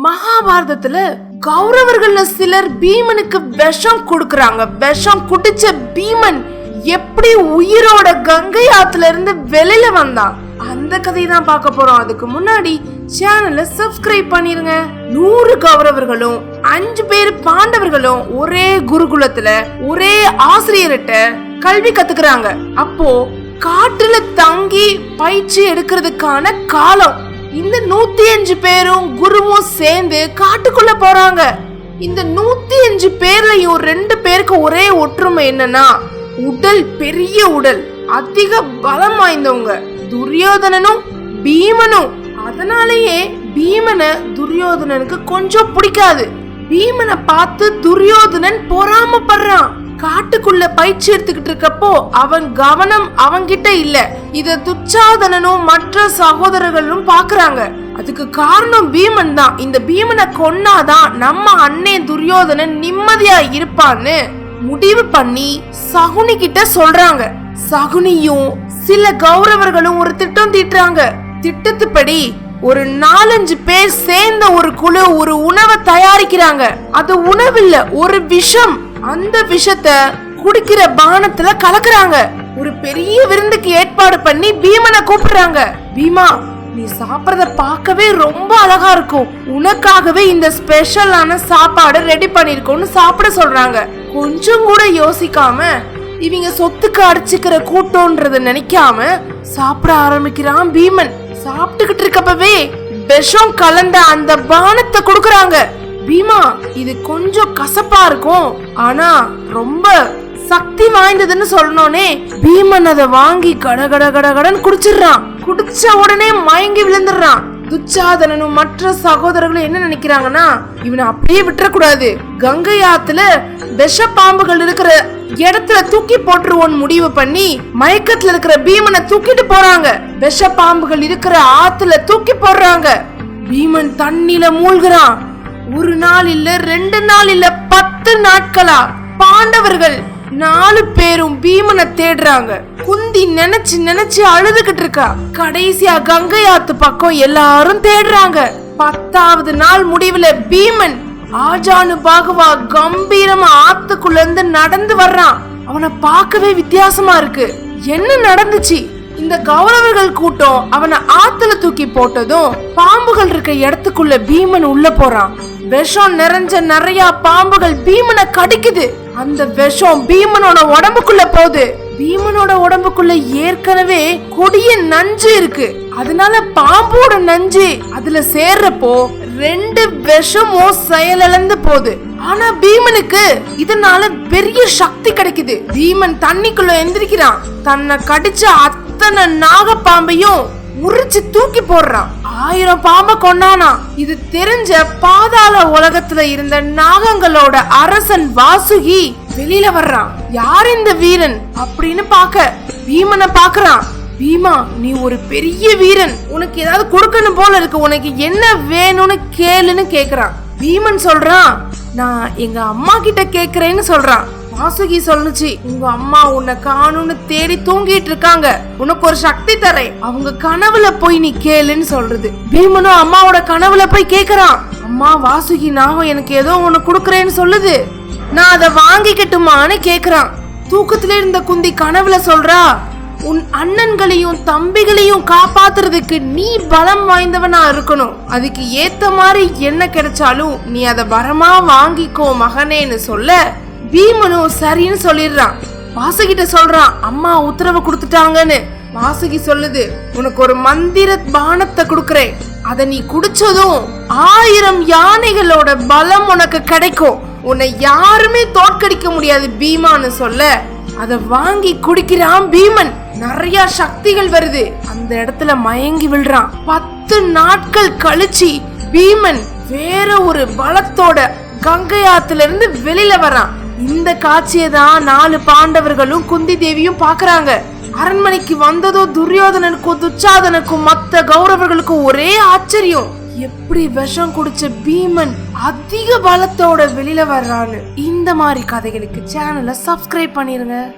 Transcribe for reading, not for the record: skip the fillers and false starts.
மகாபாரதத்துல கௌரவர்கள்ல சிலர் பீமனுக்கு விஷம் கொடுக்கறாங்க. விஷம் குடிச்ச பீமன் எப்படி உயிரோட கங்கை ஆத்துல இருந்து வெளியில வந்தான், அந்த கதையை தான் பார்க்க போறோம். அதுக்கு முன்னாடி சேனலை சப்ஸ்கிரைப் பண்ணிருங்க. 100 கௌரவர்களும் 5 பேர் பாண்டவர்களும் ஒரே குருகுலத்துல ஒரே ஆசிரியர்கிட்ட கல்வி கத்துக்கிறாங்க. அப்போ காட்டுல தங்கி பயிற்சி எடுக்கிறதுக்கான காலம். இந்த 105 பேரும் குருவும் சேர்ந்து காட்டுக்குள்ள போறாங்க. இந்த 105 பேர்லயும் 2 பேருக்கு ஒரே ஒற்றுமை என்னன்னா, உடல் பெரிய உடல், அதிக பலம் வாய்ந்தவங்க, துரியோதனனும் பீமனும். அதனாலேயே பீமனை துரியோதனனுக்கு கொஞ்சம் பிடிக்காது. பீமனை பார்த்து துரியோதனன் பொறாமப்படுறான். காட்டுக்குள்ள பயிற்சி எடுத்துக்கிட்டு இருக்கப்போ அவன் கவனம் அவங்கிட்ட இல்ல. இத துச்சாதனனும் மற்ற சகோதரர்களும் பாக்குறாங்க. அதுக்கு காரணம் பீமன் தான். இந்த பீமனை கொன்னாதான் நம்ம அண்ணே துரியோதனன் நிம்மதியா இருப்பான்னு முடிவு பண்ணி சகுனி கிட்ட சொல்றாங்க. சகுனியும் சில கௌரவர்களும் ஒரு திட்டம் தீட்டுறாங்க. திட்டத்துப்படி ஒரு 4-5 பேர் சேர்ந்த ஒரு குழு ஒரு உணவை தயாரிக்கிறாங்க. அது உணவில்ல, ஒரு விஷம். அந்த விஷத்தை குடிக்கிற பானத்துல கலக்குறாங்க. ஒரு பெரிய விருந்துக்கு ஏற்பாடு பண்ணி பீமனை கூப்பிடுறாங்க. பீமா, நீ சாப்பிடறத பார்க்கவே ரொம்ப அழகா இருக்கும், உனக்காகவே இந்த ஸ்பெஷலான சாப்பாடு ரெடி பண்ணிருக்கோம்னு சாப்பிட சொல்றாங்க. கொஞ்சம் கூட யோசிக்காம இவங்க சொத்துக்கு அடிச்சுக்கிற கூட்டம்ன்றத நினைக்காம சாப்பிட ஆரம்பிக்கிறான் பீமன். சாப்பிட்டுக்கிட்டு இருக்கப்பவே விஷம் கலந்த அந்த பானத்தை கொடுக்கறாங்க. பீமா, இது கொஞ்சம் கசப்பா இருக்கும், ஆனா ரொம்ப சக்தி வாய்ந்ததுன்னு சொல்லணும்னே பீமன் அதை வாங்கி கடகடகடகடன் குடிச்சிடுறான். குடிச்ச உடனே மயங்கி விழுந்துடுறான். துச்சாதனனும் மற்ற சகோதரர்களும் என்ன நினைக்கிறாங்கன்னா, இவனை அப்படியே விட்டுறக்கூடாது, கங்கை ஆத்துல விஷ பாம்புகள் இருக்கிற இடத்துல தூக்கி போட்டுருவோன்னு முடிவு பண்ணி மயக்கத்துல இருக்கிற பீமனை தூக்கிட்டு போறாங்க. விஷ பாம்புகள் இருக்கிற ஆத்துல தூக்கி போடுறாங்க. பீமன் தண்ணில மூழ்கிறான். 1 நாள் இல்ல, 2 நாள் இல்ல, 10 நாட்களா பாண்டவர்கள் 4 பேரும் பீமனை தேடுறாங்க. குந்தி நினைச்சு நினைச்சு அழுதுகிட்டு இருக்கா. கடைசியா கங்கை ஆத்து பக்கம் எல்லாரும் தேடுறாங்க. 10வது நாள் முடிவுல பீமன் ஆஜானு பாகுவா கம்பீரமா ஆத்துக்குள்ள இருந்து நடந்து வர்றான். அவனை பார்க்கவே வித்தியாசமா இருக்கு. என்ன நடந்துச்சு? இந்த கௌரவர்கள் கூட்டம் அவனை ஆத்துல தூக்கி போட்டதும் பாம்புகள் இருக்க இடத்துக்குள்ள பீமன் உள்ள போறான். விஷம் நிறைஞ்ச நிறைய பாம்புகள் பீமனை கடிக்குது. அந்த விஷம் பீமனோட உடம்புக்குள்ள போகுது. பீமனோட உடம்புக்குள்ள ஏற்கனவே கொடிய நஞ்சு இருக்கு. அதனால பாம்போட நஞ்சு அதுல சேர்றப்போ 2 விஷமும் செயலிழந்து போகுது. ஆனா பீமனுக்கு இதனால பெரிய சக்தி கிடைக்குது. பீமன் தண்ணிக்குள்ள எந்திரிக்கிறான். தன்னை கடிச்ச அத்தனை நாகப்பாம்பையும் உரிச்சு தூக்கி போடுறான். 1000 பாம்பை கொண்டானா. இது தெரிஞ்ச பாதாள உலகத்துல இருந்த நாகங்களோட அரசன் வாசுகி வெளியில வர்றான். யார் இந்த வீரன் அப்படின்னு பாக்க பீமனை பாக்குறான். பீமா, நீ ஒரு பெரிய வீரன், உனக்கு ஏதாவது கொடுக்கணும் போல இருக்கு, உனக்கு என்ன வேணும்னு கேளுன்னு கேக்குறான். பீமன் சொல்றான், நான் எங்க அம்மா கிட்ட கேக்குறேன்னு சொல்றான். வாசுகி சொல்லுச்சு, உங்க அம்மா உன்னை காணும்னு தேடி தூங்கிட்டு இருக்காங்க, உனக்கு ஒரு சக்தி தரேன், அவங்க கனவுல போய் நீ கேளுன்னு சொல்றது. பீமனும் அம்மாவோட கனவுல போய் கேக்குறான். அம்மா, வாசுகி நாகம் எனக்கு ஏதோ ஒண்ணு குடுக்கறேன்னு சொல்லுது, நான் அதை வாங்கிக்கட்டுமான்னு கேக்குறான். தூக்கத்துல இருந்த குந்தி கனவுல சொல்றா, உன் அண்ணன்களையும் தம்பிகளையும் காப்பாத்துறதுக்கு நீ பலம் வாய்ந்தவனா இருக்கணும், அதுக்கு ஏத்த மாதிரி என்ன கிடைச்சாலும் நீ அதை வரமா வாங்கிக்கோ மகனேன்னு சொல்ல பீமனும் சரின்னு சொல்லிடுறான். வாசுகிட்ட சொல்றான், அம்மா உத்தரவு கொடுத்துட்டாங்கன்னு. வாசுகி சொல்லுது, உனக்கு ஒரு மந்திர பானத்தை கொடுக்கறேன், அத நீ குடிச்சதும் 1000 யானைகளோட பலம் உனக்கு கிடைக்கும், உன்னை யாருமே தோற்கடிக்க முடியாது பீமான்னு சொல்ல அத வாங்கி குடிக்கிறான் பீமன். நிறைய சக்திகள் வருது. அந்த இடத்துல மயங்கி விழுறான். 10 நாட்கள் கழிச்சு பீமன் வேற ஒரு பலத்தோட கங்கை ஆத்துல இருந்து வெளியில வரான். இந்த காட்சியை தான் 4 பாண்டவர்களும் குந்தி தேவியும் பாக்குறாங்க. அரண்மனைக்கு வந்ததோ துரியோதனனுக்கும் துச்சாதனுக்கும் மத்த கௌரவர்களுக்கும் ஒரே ஆச்சரியம். எப்படி விஷம் குடிச்ச பீமன் அதிக பலத்தோட வெளியில வர்றான்னு. இந்த மாதிரி கதைகளுக்கு சேனலை சப்ஸ்கிரைப் பண்ணிருங்க.